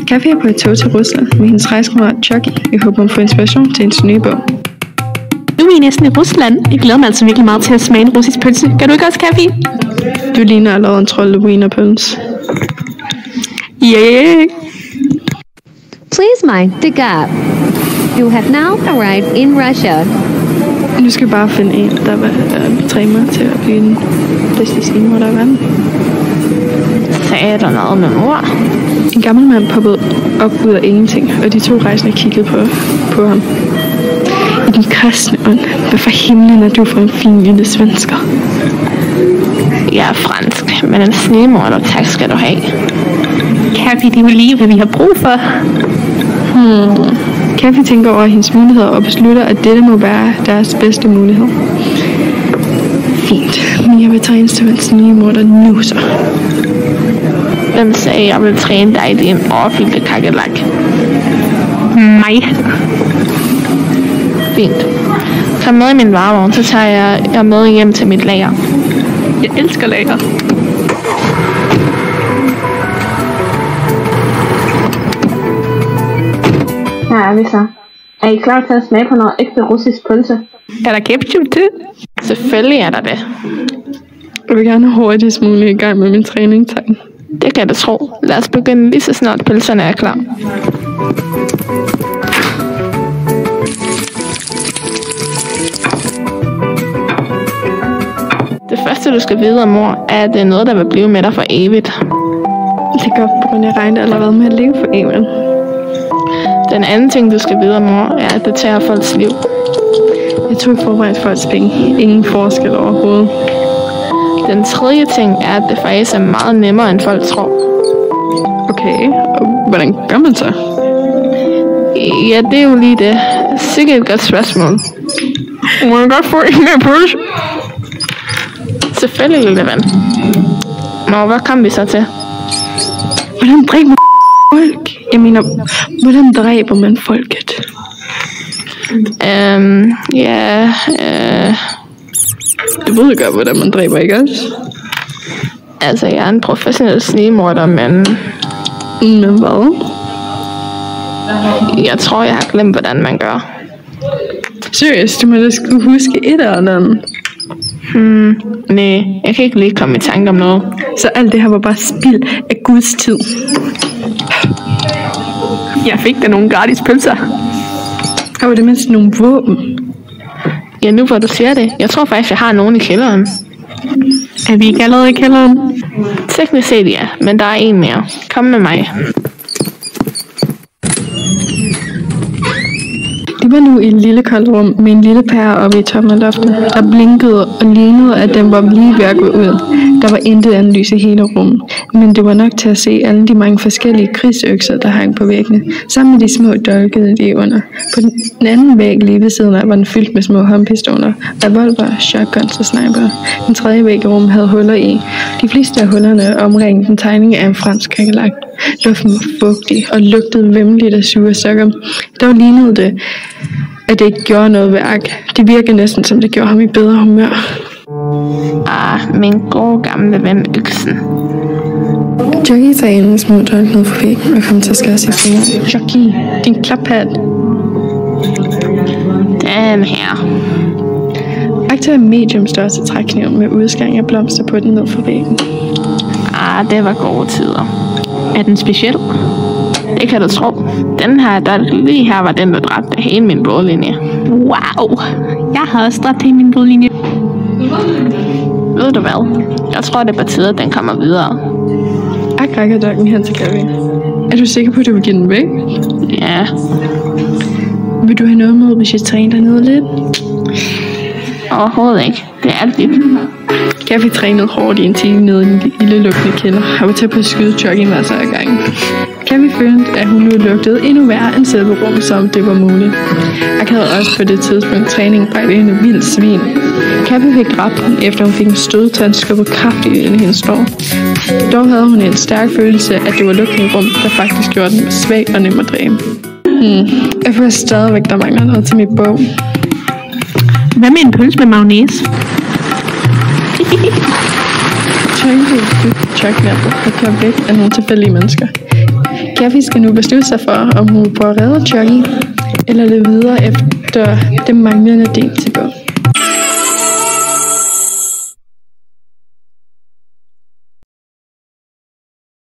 Kathy er på et tog til Rusland med hendes rejsekammerat Chucky i håb om at få inspiration til hendes nye bog. Nu er I næsten i Rusland. Jeg glæder mig altså virkelig meget til at smage en russisk pølse. Gør du ikke også, Kathy? Du ligner allerede en trold wienerpølse. Yeah! Please mind the gap. You have now arrived in Russia. Nu skal vi bare finde en, der vil træne mig til at blive den bedste svinemor, der er i verden. Sagde der noget med mor? En gammel mand poppede op ud af ingenting, og de to rejsende kiggede på ham. I den kristne ånd, hvad for himlen er du for en fin lille svensker? Jeg er fransk, men en snemor, der tak skal du have. Kathy, det er jo lige, hvad vi har brug for. Kathy tænker over hendes muligheder og beslutter, at dette må være deres bedste mulighed. Fint, men jeg vil træne til hans nye mor, der nuser. Hvem sagde, jeg vil træne dig i din overfyldte kakkelak? Mig. Fint. Kom med i min varevogn, så tager jeg med hjem til mit lager. Jeg elsker lager. Her er vi så. Er I klar til at smage på noget ægte russisk pølse? Er der ketchup til? Selvfølgelig er der det. Jeg vil gerne hurtigst muligt i gang med min træning, tak. Det kan jeg da tro. Lad os begynde lige så snart pølserne er klar. Det første du skal vide om mor, er at det er noget der vil blive med dig for evigt. Det er godt, på grund af jeg regner allerede med at leve for evigt. Den anden ting du skal vide om mor, er at det tager folks liv. Jeg tog i forvejen folks penge. Ingen forskel overhovedet. Den tredje ting er, at det faktisk er meget nemmere, end folk tror. Okay, og hvordan gør man så? Ja, det er jo lige det. Sikkert et godt spørgsmål. Må jeg godt få en mere pølse? Selvfølgelig, lille ven. Nå, hvad kom vi så til? Hvordan dræber man folk? Jeg mener, hvordan dræber man folket? Du ved godt, hvordan man dræber, ikke også? Altså, jeg er en professionel snigemorder, men... Men hvad? Jeg tror, jeg har glemt, hvordan man gør. Seriøst, du må da skulle huske et eller andet. Nej, jeg kan ikke lige komme i tanke om noget. Så alt det her var bare spild af Guds tid. Jeg fik da nogle gratis pølser. Og var det mindst nogle våben? Ja, nu hvor du siger det. Jeg tror faktisk, jeg har nogen i kælderen. Er vi ikke allerede i kælderen? Teknisk set ja, men der er en mere. Kom med mig. De var nu i et lille koldt rum med en lille pære oppe i toppen af loftet, der blinkede og lignede, at den var lige ved at gå ud. Der var intet andet lys i hele rummet, men det var nok til at se alle de mange forskellige krigsøkser, der hang på væggene, sammen med de små dolkede lige under. På den anden væg lige ved siden af var den fyldt med små håndpistoler, revolver, shotguns og sniper. Den tredje væg i rummet havde huller i. De fleste af hullerne omringede en tegning af en fransk kakkelak. Luften var fugtig og lugtede vemmeligt af sure sokker. Dog lignede det, at det ikke gjorde noget værk. Det virkede næsten som det gjorde ham i bedre humør. Min gode gamle ven Øksen. Chucky tager en små dolk ned for væggen og kom til at skære sit finger. Chucky, din klaphat. Den her. Aktiv er medium størrelse trækniv med udskæring af blomster på den ned for væggen. Det var gode tider. Er den speciel? Det kan du tro. Den her, der lige her var den, der dræbte hele min blodlinje. Wow! Jeg har også dræbt hele min blodlinje. Ved du hvad? Jeg tror, det er på tide, at den kommer videre. Jeg rækker dolken hen til Gary. Er du sikker på, at du vil give den væk? Ja. Vil du have noget med, hvis jeg træner dernede lidt? Overhovedet ikke. Det er alt vildt. Kathy trænede hårdt i en time nede i en lille lukkende kælder. Jeg var tæt på at skyde Chucky masser af gange. Kathy følte, at hun nu lugtede endnu værre end selve rum, som det var muligt. Jeg havde også på det tidspunkt træning brækket hende vildt svin. Kathy fik dræbt hende, efter hun fik en stødtand skubbet kraftigt ind i hendes lår. Dog havde hun en stærk følelse, at det var lugten i rum, der faktisk gjorde den svag og nem at dræbe. Jeg føler stadigvæk, der mangler noget til mit bog. Hvad med en pølse med mayonnaise? Chucky med at væk af nogle tilfældige mennesker. Kathy skal nu beslutte sig for, om hun prøver at redde Chucky, eller løbe videre efter den manglende del til